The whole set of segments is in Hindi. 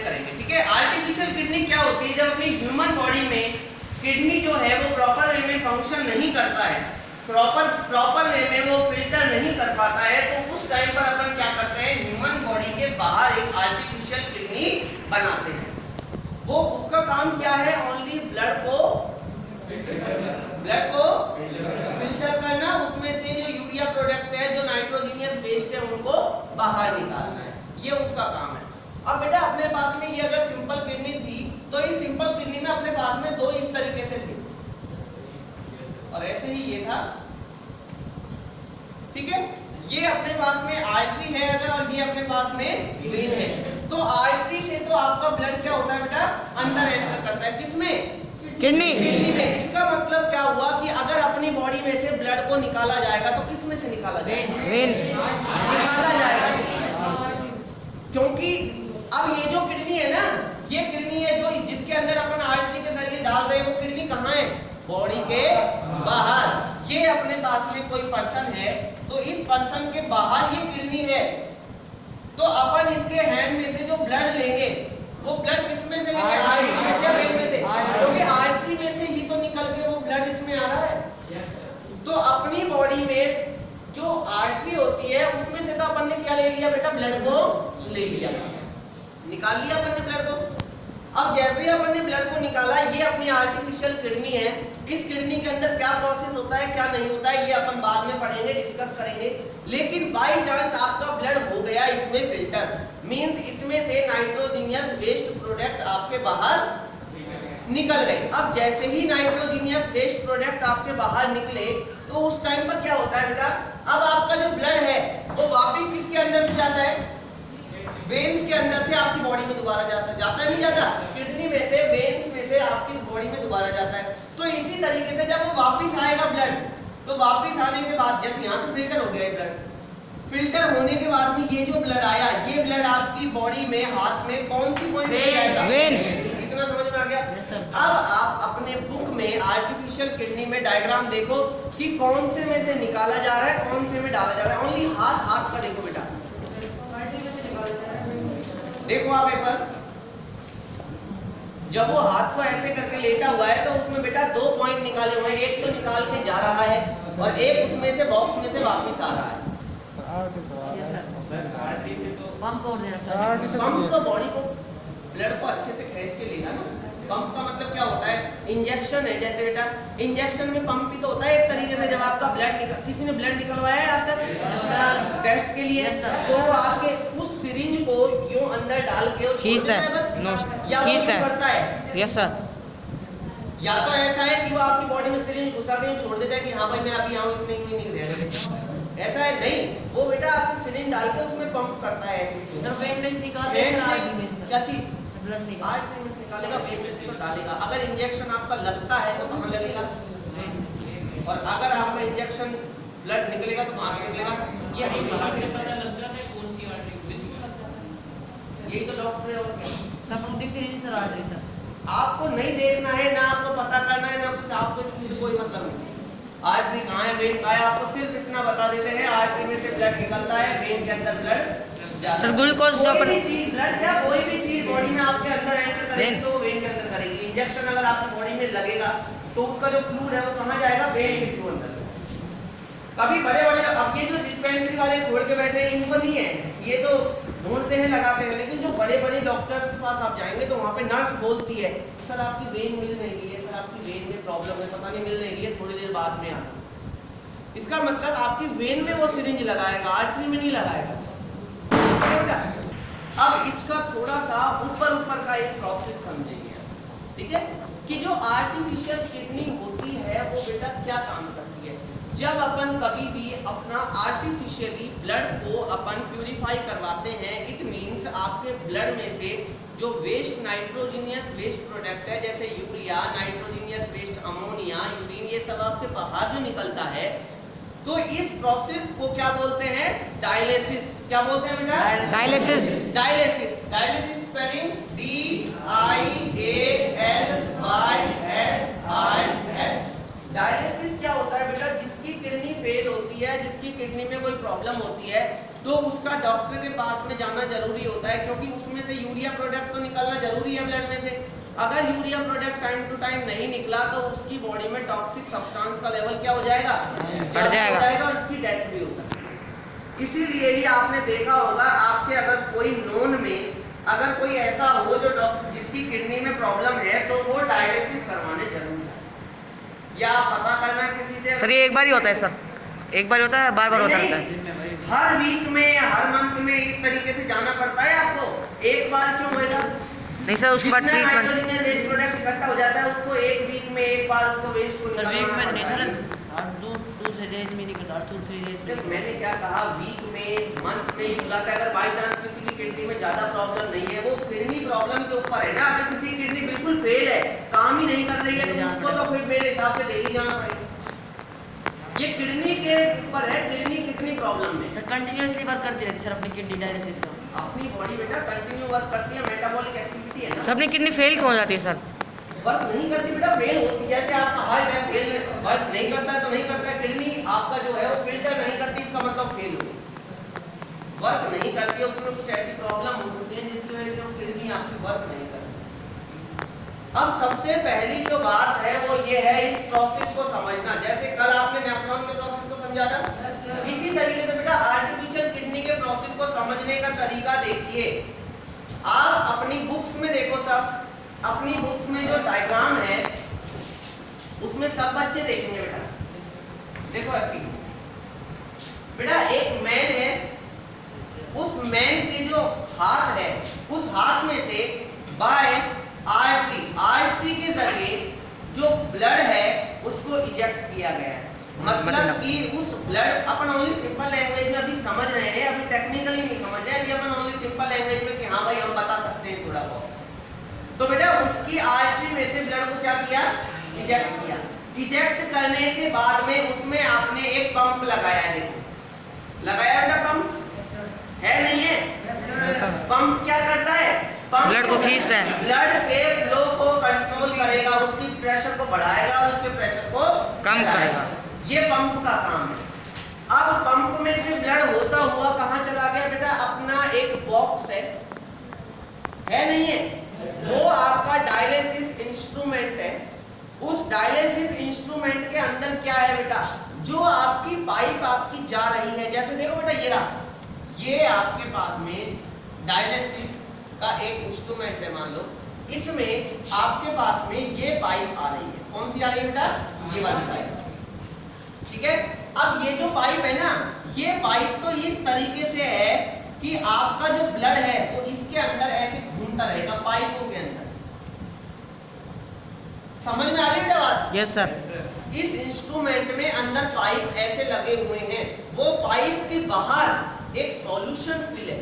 करेंगे। ठीक है, आर्टिफिशियल किडनी क्या होती है? जब अपनी ह्यूमन बॉडी में किडनी जो है वो प्रॉपर वे में फंक्शन नहीं करता है, प्रॉपर वे में वो फिल्टर नहीं कर पाता है, तो उस टाइम पर अपन क्या करते हैं, ह्यूमन बॉडी के बाहर एक आर्टिफिशियल किडनी बनाते हैं। वो उसका काम क्या है? ओनली ब्लड को फिल्टर करना, उसमें से जो यूरिया प्रोडक्ट है, जो नाइट्रोजनियस वेस्ट है, उनको बाहर निकालना है, ये उसका काम है। अब बेटा अपने पास में ये अगर सिंपल किडनी थी, तो इस सिंपल किडनी में अपने पास में दो इस तरीके से थे और ऐसे ही ये था। ठीक है, ये अपने पास में आर्टरी है अगर, और ये अपने पास में वेन है। तो आर्टरी से तो आपका ब्लड क्या होता है बेटा? अंदर एंटर करता है, किसमें? किडनी में। इसका मतलब क्या हुआ कि अगर अपनी बॉडी में से ब्लड को निकाला जाएगा तो किस में से निकाला जाएगा? वेन्स निकाला जाएगा, क्योंकि अब ये जो किडनी है ना, ये किडनी है जो जिसके अंदर अपन आर्टरी के जरिए डाल रहे हैं, वो किडनी कहाँ है? बॉडी के बाहर। ये अपने पास में कोई पर्सन है, तो इस पर्सन के बाहर ये किडनी है, तो अपन इसके हैंड में से जो ब्लड लेंगे, वो ब्लड किस में से लेंगे? आर्टरी में से, वेन में से, क्योंकि आर्टरी में से ही तो निकल के वो ब्लड इसमें आ रहा है। तो अपनी बॉडी में जो आर्टरी होती है, उसमें से तो अपन ने क्या ले लिया बेटा? ब्लड को ले लिया, निकाल लिया अपन ने ब्लड को। अब जैसे ही अपन ने ब्लड को निकाला, ये अपनी आर्टिफिशियल किडनी है, इस किडनी के अंदर क्या प्रोसेस होता है, क्या नहीं होता है, ये अपन बाद में पढ़ेंगे, डिस्कस करेंगे। लेकिन बाय चांस आपका ब्लड हो गया इसमें फिल्टर, मींस इसमें से नाइट्रोजनियस वेस्ट प्रोडक्ट आपके बाहर निकल गए। अब जैसे ही नाइट्रोजनियस वेस्ट प्रोडक्ट आपके बाहर निकले, तो उस टाइम पर क्या होता है बेटा? अब आपका जो ब्लड है वो वापस किसके अंदर से जाता है? वेन्स के अंदर से आपकी बॉडी में दोबारा जाता है नहीं जाता? किडनी में से, वेन्स में से आपकी बॉडी में दोबारा जाता है। तो इसी तरीके से जब वो वापस आएगा ब्लड, तो वापस आने के बाद जैसे यहाँ से फिल्टर हो गया ब्लड, फिल्टर होने के बाद में ये जो ब्लड आया, ये ब्लड आपकी बॉडी में, हाथ में कौन सी पॉइंट पे जाएगा? वेन। इतना समझ में आ गया? अब आप अपने बुक में आर्टिफिशियल किडनी में डायग्राम देखो कि कौन से में से निकाला जा रहा है, कौन से में डाला जा रहा है। ओनली हाथ का देखो बेटा, देखो आप पेपर, जब वो हाथ को ऐसे करके लेटा हुआ है, तो उसमें बेटा दो पॉइंट निकाले हुए हैं, एक तो निकाल के जा रहा है और एक उसमें से बॉक्स में से वापस आ रहा है। पंप तो बॉडी को, ब्लड को अच्छे से खींच के लेगा ना। पंप का मतलब क्या होता है? इंजेक्शन है। जैसे बेटा इंजेक्शन में पंप भी तो होता है एक तरीके से। जब आपका ब्लड किसी ने ब्लड निकलवाया है आज तक टेस्ट के लिए, तो आपके उस सिरिंज को यूं अंदर डाल के खींचता है बस, या करता है? Yes sir. या तो ऐसा है कि वो आपकी बॉडी में सिरिंज घुसा के छोड़ देता है कि हाँ भाई मैं अभी आऊँ, इतने ही नहीं दे रहा, ऐसा है नहीं। वो बेटा आपकी सिरिंज डाल के उसमें पंप करता है ऐसे। तो वेन में से निकालता है क्या चीज? ब्लड निकालेगा, वेन में से तो डालेगा। अगर इंजेक्शन आपका लगता है तो कहाँ लगेगा? और अगर आपका इंजेक्शन ब्लड निकलेगा तो कहाँ से निकलेगा? ये पता लग जाता है कौन सी आर्टरी, यही तो डॉक्टर है। और सब हम देखते हैं सर आर्टरी सर, आपको नहीं देखना है ना, आपको पता करना है ना कुछ, आपको इस चीज से कोई मतलब नहीं। आर्टरी कहाँ है, वेन कहाँ है, आपको सिर्फ इतना बता देते हैं आर्टरी में से ब्लड निकलता है, वेन के अंदर ब्लड जाता है। ग्लूकोज कोई भी चीज, ब्लड क्या कोई भी चीज बॉडी में आपके अंदर एंटर करेगी तो वेन के अंदर करेगी। इंजेक्शन अगर आपकी बॉडी में लगेगा तो उसका जो फ्लूइड है वो कहाँ जाएगा? वेन के थ्रू अंदर। कभी बड़े अब ये जो डिस्पेंसरी वाले खोल के बैठे हैं इनको नहीं है, ये तो ढूंढते हैं लगाते हैं। लेकिन जो बड़े बड़े डॉक्टर्स के पास आप जाएंगे तो वहाँ पे नर्स बोलती है सर आपकी वेन मिल नहीं रही है, सर आपकी वेन में प्रॉब्लम है, पता नहीं मिल नहीं रही है, थोड़ी देर बाद में आना। इसका मतलब आपकी वेन में वो सिरिंज लगाएगा, आर्टरी में नहीं लगाएगा। अब इसका थोड़ा सा ऊपर का एक प्रोसेस समझेंगे, ठीक है, कि जो आर्टिफिशियल किडनी होती है वो बेटा क्या काम करती है। जब अपन कभी भी अपना आर्टिफिशियली ब्लड को अपन प्यूरिफाई करवाते हैं, इट मींस आपके ब्लड में से जो वेस्ट नाइट्रोजनियस वेस्ट प्रोडक्ट है, जैसे urea, nitrogenous waste ammonia, urine, ये सब आपके बाहर जो निकलता है, तो इस प्रोसेस को क्या बोलते हैं? डायलिसिस। क्या बोलते हैं बेटा? Dialysis. Dialysis, dialysis spelling DIALYSIS। Dialysis क्या होता है बेटा? जिसकी किडनी फेल होती है, जिसकी किडनी में कोई प्रॉब्लम होती है, तो उसका डॉक्टर के पास में जाना जरूरी होता है, क्योंकि उसमें से यूरिया प्रोडक्ट तो निकलना जरूरी है ब्लड में से। अगर urea product time to time नहीं निकला तो उसकी बॉडी में टॉक्सिक सब्सटेंस का लेवल क्या हो जाएगा, बढ़ जाएगा और उसकी डेथ भी हो सकती है। इसीलिए ही आपने देखा होगा आपके अगर कोई नोन में अगर कोई ऐसा हो जो जिसकी किडनी में प्रॉब्लम है तो वो डायलिसिस करवाने जरूर जाए। या आप पता करना किसी से। सर ये एक बार ही होता है सर, एक बार होता है, बार बार होता रहता है? हर वीक में या हर मंथ में इस तरीके से जाना पड़ता है आपको। एक बार क्यों होएगा? नहीं सर, उसके बाद नाइट्रोजन या वेस्ट प्रोडक्ट इकट्ठा हो जाता है, उसको एक वीक में एक बार उसको वेस्ट को निकालना पड़ता है। डेज में निकल और 2-3 डेज में। मैंने क्या कहा, वीक में मंथ में ही बुलाता है। अगर बाई चांस किसी की किडनी में ज्यादा प्रॉब्लम नहीं है, वो किडनी प्रॉब्लम के ऊपर है ना। अगर किसी की किडनी बिल्कुल फेल है, काम ही नहीं कर रही है, तो उसको तो फिर मेरे हिसाब से डेली जाना पड़ेगा। ये किडनी के ऊपर है, किडनी कितनी प्रॉब्लम में। सर कंटिन्यूअसली वर्क करती रहती है सर अपनी किडनी डायलिसिस का। अपनी बॉडी बेटा कंटिन्यू वर्क करती है, मेटाबॉलिक एक्टिविटी है ना। सर अपनी किडनी फेल क्यों हो जाती है सर? वर्क नहीं करती बेटा, फेल होती है। जैसे आपका हार्ट है, फेल वर्क नहीं करता है तो नहीं करता है। किडनी आपका जो है वो फिल्टर नहीं करती, इसका मतलब फेल हो गई। वर्क नहीं करती है, उसमें कुछ ऐसी प्रॉब्लम हो चुकी है जिसकी वजह से वो किडनी आपकी वर्क नहीं करती। अब सबसे पहली जो बात है वो ये है इस प्रोसेस को समझना। जैसे कल आपने नेफ्रॉन के प्रोसेस को समझा था, इसी तरीके से बेटा आर्टिफिशियल किडनी के प्रोसेस को समझने का तरीका देखिए। आप अपनी बुक्स में देखो, सब अपनी बुक्स में जो डायग्राम है उसमें सब बच्चे देखेंगे बेटा। देखो अभी बेटा एक मैन है, उस मैन के जो हाथ है उस हाथ में से बाय आर्टरी के जरिए जो ब्लड है उसको इजेक्ट किया गया है। मतलब कि उस ब्लड, अपन ओनली सिंपल लैंग्वेज में अभी समझ रहे हैं, अभी टेक्निकली नहीं समझ रहे हैं, अभी अपन ओनली सिंपल लैंग्वेज में कि हाँ भाई हम बता सकते हैं थोड़ा बहुत। तो बेटा उसकी आर्टरी में से ब्लड को क्या किया, इजेक्ट किया। इजेक्ट करने के बाद में उसमें आपने एक पंप लगाया। देखो लगाया बेटा पंप, है नहीं है? पंप क्या करता है, पंप ब्लड को खींचता है, ब्लड के फ्लो को कंट्रोल करेगा, उसकी प्रेशर को बढ़ाएगा और उसके प्रेशर को कम करेगा। ये पंप का काम है। अब पंप में से ब्लड होता हुआ कहाँ चला गया बेटा, अपना एक बॉक्स है नहीं है? वो आपका डायलिसिस इंस्ट्रूमेंट है। उस डायलिसिस इंस्ट्रूमेंट के अंदर क्या है बेटा, जो आपकी पाइप आपकी जा रही है। जैसे देखो बेटा ये रहा, ये आपके पास में डायलिसिस का एक इंस्ट्रूमेंट है, मान लो इसमें आपके पास में ये पाइप आ रही है। कौन सी आ रही है बेटा, ये वाली पाइप, ठीक है। अब ये जो पाइप है ना, ये पाइप तो इस तरीके से है कि आपका जो ब्लड है वो इसके अंदर ऐसे घूमता रहेगा पाइपों के अंदर। समझ में आ रही है बात? Yes sir. इस इंस्ट्रूमेंट में अंदर पाइप ऐसे लगे हुए हैं, वो पाइप के बाहर एक सॉल्यूशन फिल है।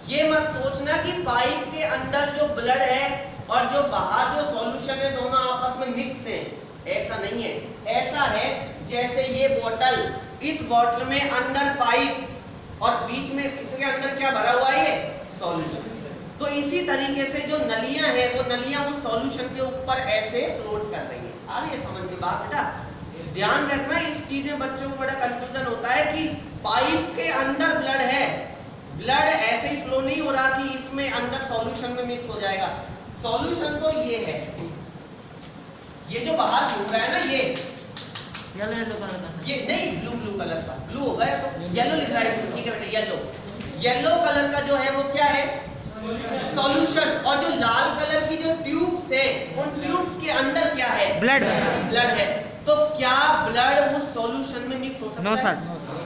ये मत सोचना कि पाइप के अंदर जो ब्लड है और जो बाहर जो सॉल्यूशन है दोनों आपस में मिक्स है, ऐसा नहीं है। ऐसा है जैसे ये बोतल, इस बोतल में अंदर पाइप और बीच में इसके अंदर क्या भरा हुआ है, सॉल्यूशन। तो इसी तरीके से जो नलियां हैं वो नलियां उस सॉल्यूशन के ऊपर ऐसे फ्लोट कर रही है। आ रही है समझ में बात बेटा? ध्यान रखना, इस चीज में बच्चों को बड़ा कंफ्यूजन होता है कि पाइप के अंदर ब्लड है, ब्लड ऐसे ही फ्लो नहीं हो रहा कि इसमें अंदर सॉल्यूशन में मिक्स हो जाएगा। सॉल्यूशन तो ये है, ये जो बाहर घूम रहा है ना, ये येलो कलर का, ये नहीं ब्लू कलर का, ब्लू होगा या तो येलो लिख रहा है इसमें, ठीक है बेटा। येलो कलर का जो है वो क्या है, सॉल्यूशन। और जो लाल कलर की जो ट्यूब्स है, उन ट्यूब्स के अंदर क्या है, ब्लड है। तो क्या ब्लड उस सॉल्यूशन में मिक्स हो सकता है? No sir.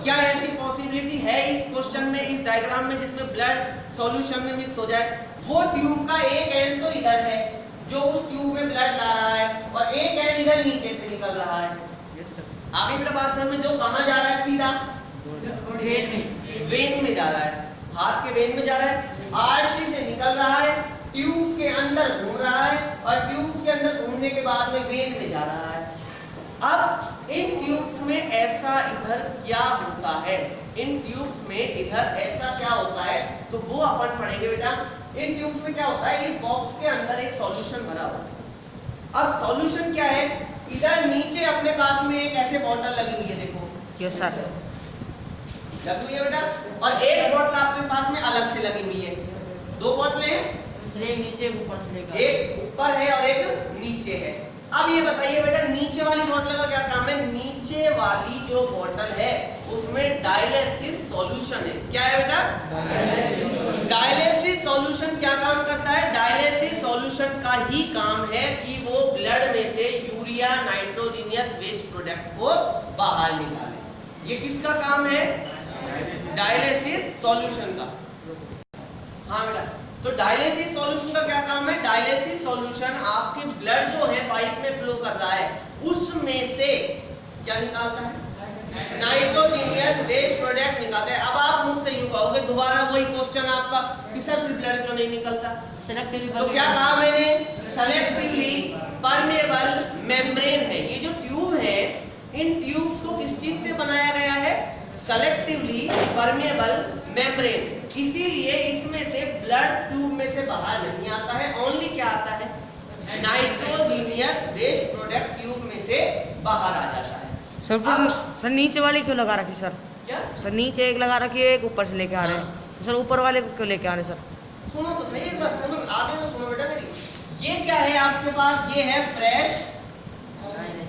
क्या ऐसी पॉसिबिलिटी है इस क्वेश्चन में, इस डायग्राम में, जिसमें ब्लड सॉल्यूशन में मिक्स हो जाए? वो ट्यूब का एक एंड तो इधर है जो उस ट्यूब में ब्लड ला रहा है, और एक एंड इधर नीचे से निकल रहा है। आगे बेटा बात समझ में, जो कहाँ जा रहा है, सीधा वेन में जा रहा है, हाथ के वेन में जा रहा है, आर्टरी से निकल रहा है, ट्यूब्स के अंदर घूम रहा है, और ट्यूब्स के अंदर घूमने के बाद में वेन में जा रहा है। अब इन ट्यूब्स में ऐसा इधर क्या होता है, इन ट्यूब्स में इधर ऐसा क्या होता है, तो वो अपन पढ़ेंगे बेटा। इन ट्यूब्स में क्या होता है, इस बॉक्स के अंदर एक सॉल्यूशन भरा हुआ है। अब सॉल्यूशन क्या है, इधर नीचे अपने पास में एक ऐसे बॉटल लगी हुई है, देखो यस सर, लगी हुई है बेटा, और एक बॉटल आपके पास में अलग से लगी हुई है। दो बोतलें हैं, स्लेग नीचे ऊपर स्लेग एक ऊपर है और एक नीचे है। अब ये बताइए बेटा नीचे वाली बोतल का क्या काम है? नीचे वाली जो बोतल है उसमें डायलिसिस सॉल्यूशन है। क्या है बेटा? डायलिसिस सॉल्यूशन क्या काम करता है? डायलिसिस सॉल्यूशन का ही काम है कि वो ब्लड में से यूरिया नाइट्रोजनियस वेस्ट प्रोडक्ट को बाहर निकाले। ये किसका काम है? डायलिसिस सॉल्यूशन का। हाँ बेटा, तो डायलिसिस सॉल्यूशन का क्या काम है? डायलिसिस सॉल्यूशन आपके ब्लड जो है पाइप में फ्लो कर रहा है उसमें से क्या निकालता है? नाइट्रोजनियस वेस्ट प्रोडक्ट निकालता है। अब आप मुझसे यूं कहोगे, दोबारा वही क्वेश्चन आपका कि सर ब्लड क्यों नहीं निकलता? सेलेक्टिवली तो क्या कहा मैंने? सेलेक्टिवली परमेबल मेम्ब्रेन है। ये जो ट्यूब है, इन ट्यूब्स को किस चीज से बनाया गया है? Selectively permeable membrane. इसीलिए इसमें से ब्लड ट्यूब में से बाहर नहीं आता है, ओनली क्या आता है? नाइट्रोजनियस वेस्ट प्रोडक्ट ट्यूब में से बाहर आ जाता है। सर नीचे वाली क्यों लगा रखी सर? क्या सर नीचे एक लगा रखी है, एक ऊपर से लेके आ रहे हैं। सर ऊपर वाले को क्यों लेके आ रहे हैं सर? सुनो तो सही, एक बार सुनो, आगे तो सुनो बेटा मेरी। ये क्या है आपके पास? ये है fresh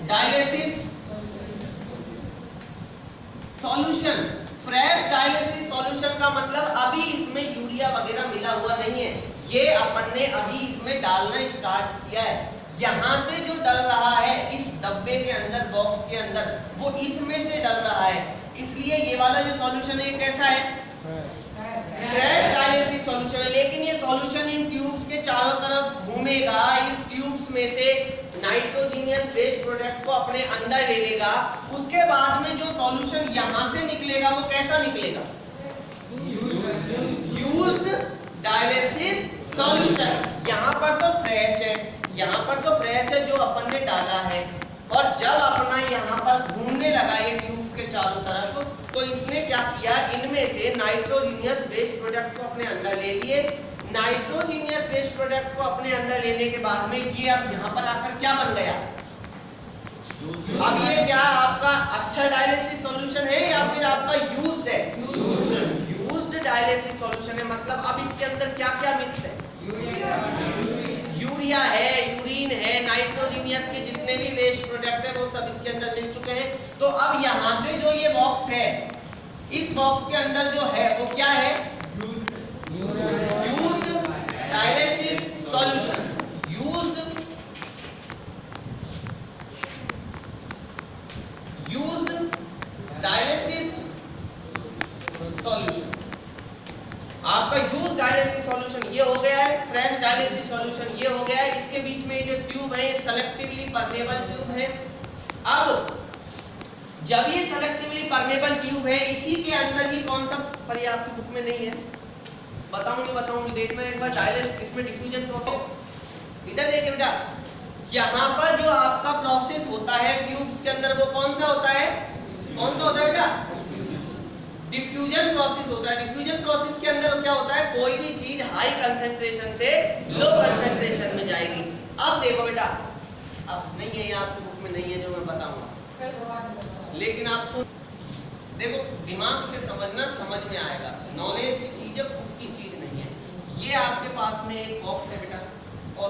dialysis solution. Fresh dialysis solution का मतलब अभी इसमें यूरिया वगैरह मिला हुआ नहीं है, ये अपन ने अभी इसमें डालना स्टार्ट किया है। यहाँ से जो डल रहा है इस डब्बे के अंदर, बॉक्स के अंदर, वो इसमें से डल रहा है। इसलिए ये वाला जो सॉल्यूशन है ये कैसा है? फ्रेश डायलिसिस सॉल्यूशन है। लेकिन ये सॉल्यूशन इन ट्यूब्स के चारों तरफ घूमेगा, इस ट्यूब्स में से नाइट्रोजनियस वेस्ट प्रोडक्ट को अपने अंदर ले लेगा। उसके बाद में जो सॉल्यूशन यहाँ से निकलेगा वो कैसा निकलेगा? Used dialysis solution. यहाँ पर तो फ्रेश है, यहाँ पर तो फ्रेश है जो अपन ने डाला है, और जब अपना यहाँ पर घूमने लगा ये ट्यूब्स के चारों तरफ, तो इसने क्या किया? इनमें से नाइट्रोजनियस वेस्ट प्रोडक्ट को अपने अंदर ले लिए। नाइट्रोजनियस वेस्ट प्रोडक्ट को अपने अंदर लेने के बाद में ये अब यहाँ पर आकर क्या बन गया? अब ये क्या आपका अच्छा डायलिसिस सॉल्यूशन है या फिर आपका यूज्ड है? यूज्ड डायलिसिस सॉल्यूशन है। मतलब अब इसके अंदर क्या क्या मिक्स है? यूरिया है, यूरिन है, नाइट्रोजनियस के जितने भी वेस्ट प्रोडक्ट है वो सब इसके अंदर मिल चुके हैं। तो अब यहाँ से जो ये बॉक्स है, इस बॉक्स के अंदर जो है वो क्या है? Used dialysis solution. Used dialysis solution. आपका यूज्ड डायलिसिस सॉल्यूशन ये हो गया है, फ्रेश डायलिसिस सॉल्यूशन ये हो गया है। इसके बीच में जो ट्यूब है ये सेलेक्टिवली परमेबल ट्यूब है। अब जब ये सेलेक्टिवली परमेबल ट्यूब है, इसी के अंदर ही कौन सा, पर ये आपकी बुक में नहीं है, बताऊंगी देखना एक बार। डायलिसिस इसमें डिफ्यूजन प्रोसेस, इधर देखिए बेटा, यहाँ पर जो आपका प्रोसेस होता है ट्यूब्स के अंदर वो कौन सा होता है? कौन सा होता है बेटा? डिफ्यूजन प्रोसेस होता है। डिफ्यूजन प्रोसेस के अंदर क्या होता है? कोई भी चीज हाई कंसंट्रेशन से लो कंसंट्रेशन में जाएगी। अब देखो बेटा, अब नहीं है, ये आपकी बुक में नहीं है जो मैं बताऊंगा, लेकिन आप सुन, देखो दिमाग से समझना, समझ में आएगा। नॉलेज की चीज है, बुक की चीज नहीं है। ये आपके पास में एक बॉक्स है बेटा, और